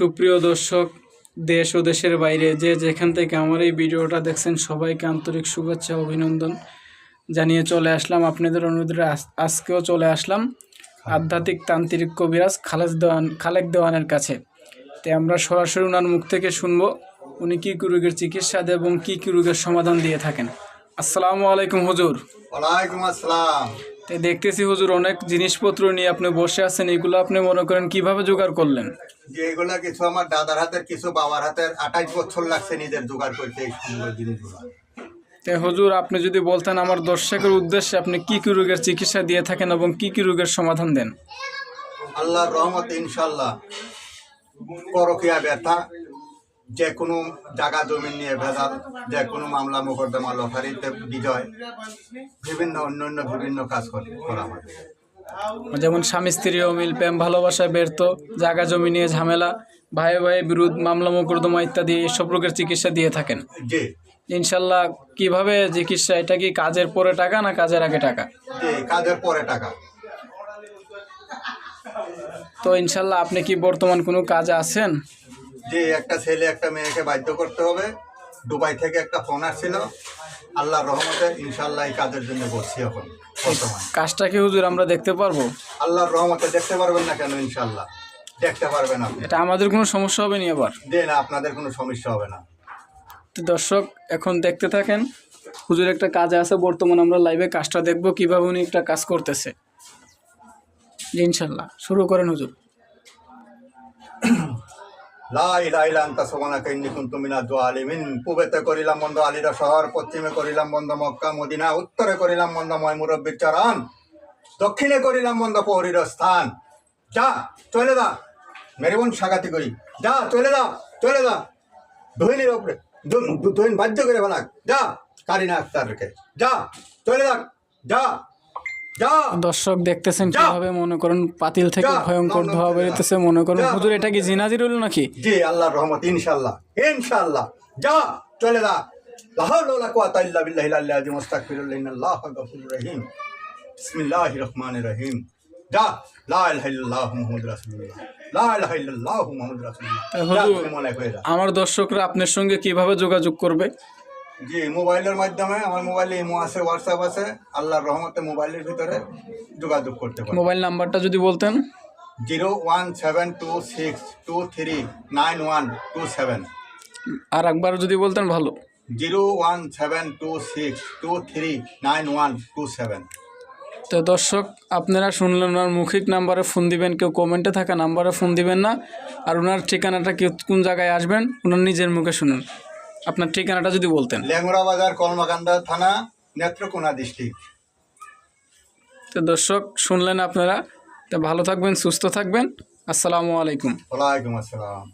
সুপ্রিয় দর্শক, দেশ ও দেশের বাইরে যে যেখান থেকে আমার এই ভিডিওটা দেখছেন সবাইকে আন্তরিক শুভেচ্ছা অভিনন্দন জানিয়ে চলে আসলাম আপনাদের অনুরোধে। আজকেও চলে আসলাম আধ্যাত্মিক তান্ত্রিক কবিরাজ খালেক দেওয়ানের কাছে। তাই আমরা সরাসরি ওনার মুখ থেকে শুনবো উনি কী কী রোগের চিকিৎসা দেন এবং কী কী রোগের সমাধান দিয়ে থাকেন। আসসালামু আলাইকুম হুজুর। ওয়ালাইকুম আসসালাম। তাই দেখতেছি হুজুর অনেক জিনিসপত্র নিয়ে আপনি বসে আছেন, এগুলো আপনি মনে করেন কিভাবে জোগাড় করলেন? যে এগুলা কিছু আমার দাদার হাতের, কিছু বাবার হাতের, 28 বছর লাগছে নিজের জোগাড় করতে এই সুন্দর জিনিসগুলো। তাই হুজুর আপনি যদি বলতেন আমার দর্শকের উদ্দেশ্যে আপনি কী কী রোগের চিকিৎসা দিয়ে থাকেন এবং কী কী রোগের সমাধান দেন? আল্লাহর রহমতে ইনশাল্লাহ পরকীয়া ব্যথা, যে কোনো জায়গা জমি নিয়ে ভেজাল, যে কোনো মামলা মোকদ্দমা, লটারিতে বিজয়, বিভিন্ন কাজ করা হয়। যেমন স্বামী স্ত্রী অমিল, প্রেম ভালোবাসায় ব্যর্থ, জায়গা জমি নিয়ে ঝামেলা, ভাই বিরোধ, মামলা মোকদ্দমা ইত্যাদি এইসব রোগের চিকিৎসা দিয়ে থাকেন। জি ইনশাল্লাহ। কিভাবে চিকিৎসা? এটা কি কাজের পরে টাকা না কাজের আগে টাকা? জি, কাজের পরে টাকা। তো ইনশাল্লাহ আপনি কি বর্তমান কোনো কাজে আছেন? যে একটা ছেলে একটা মেয়েকে বাধ্য করতে হবে, দুবাই থেকে একটা ফোন আসছিল, আল্লাহর রহমতে ইনশাল্লাহ এই কাজের জন্য বসছি এখন বর্তমানে। কাজটা কি হুজুর আমরা দেখতে পারবো? আল্লাহর রহমতে দেখতে পারবেন না কেন? ইনশাল্লাহ দেখতে পারবেন আপনি। এটা আমাদের কোনো সমস্যা হবে না আবার? যে না, আপনাদের কোনো সমস্যা হবে না। তো দর্শক এখন দেখতে থাকেন, হুজুর একটা কাজে আছে বর্তমানে, আমরা লাইভে কাজটা দেখবো কিভাবে উনি একটা কাজ করতেছে। জি ইনশাল্লাহ শুরু করেন হুজুর। লা ইলাহা ইল্লা আনতা সুবহানাকা ইন্নী কুনতু মিনাজ জালিমিন। পূবেতে করিলাম বন্ধ আলীরা শহর, পশ্চিমে করিলাম বন্ধ মক্কা মদিনা, উত্তরে করিলাম বন্ধ ময় মুরব্বির চরণ, দক্ষিণে করিলাম বন্ধ পৌরীর স্থান। যা চলে যা মেরে বোন সাগাতি করি, যা চলে যা ধৈনের ওপরে ধৈন বাধ্য করে ফেলাক, যা কারিনা আক্তার রেখে যা চলে যা। দর্শক দেখতেছেন কিভাবে মনে করেন পাতিল থেকে ভয়ঙ্কর ধোয়া বেরোতেছে, মনে করেন হুজুর এটা কি জিনাজির হলো নাকি? জি আল্লাহর রহমত ইনশাআল্লাহ যা চলে যা। লা হাওলা ওয়ালা কুওয়াতা ইল্লা বিল্লাহিল আলিয়্যিল আযীম। আস্তাগফিরুল্লাহ, ইন্নাল্লাহা গফুরুর রহিম। বিসমিল্লাহির রহমানির রহিম। যা লা ইলাহা ইল্লাল্লাহু মুহাম্মাদুর রাসূলুল্লাহ, লা ইলাহা ইল্লাল্লাহু মুহাম্মাদুর রাসূলুল্লাহ। হুজুর আমার দর্শকরা আপনার সঙ্গে কিভাবে যোগাযোগ করবে? জি মোবাইলের মাধ্যমে, আমার মোবাইলে ইমো আছে, হোয়াটসঅ্যাপ আছে, আল্লাহর রহমতে মোবাইলের ভিতরে যোগাযোগ করতে পারেন। মোবাইল নাম্বারটা যদি বলতেন। 01726239127। আর একবার যদি বলতেন ভালো। 01726239127। তো দর্শক আপনারা শুনলেন, ওনার মৌখিক নাম্বারে ফোন দিবেন, কেউ কমেন্টে থাকা নাম্বারে ফোন দিবেন না। আর ওনার ঠিকানাটা কোন জায়গায় আসবেন ওনার নিজের মুখে শুনুন। আপনার ঠিকানাটা যদি বলতেন। লেঙ্গুড়া বাজার, কলমাকান্দা থানা, নেত্রকোনা ডিস্ট্রিক্ট। তো দর্শক শুনলেন আপনারা, তো ভালো থাকবেন, সুস্থ থাকবেন। আসসালামু আলাইকুম। ওয়ালাইকুম আসসালাম।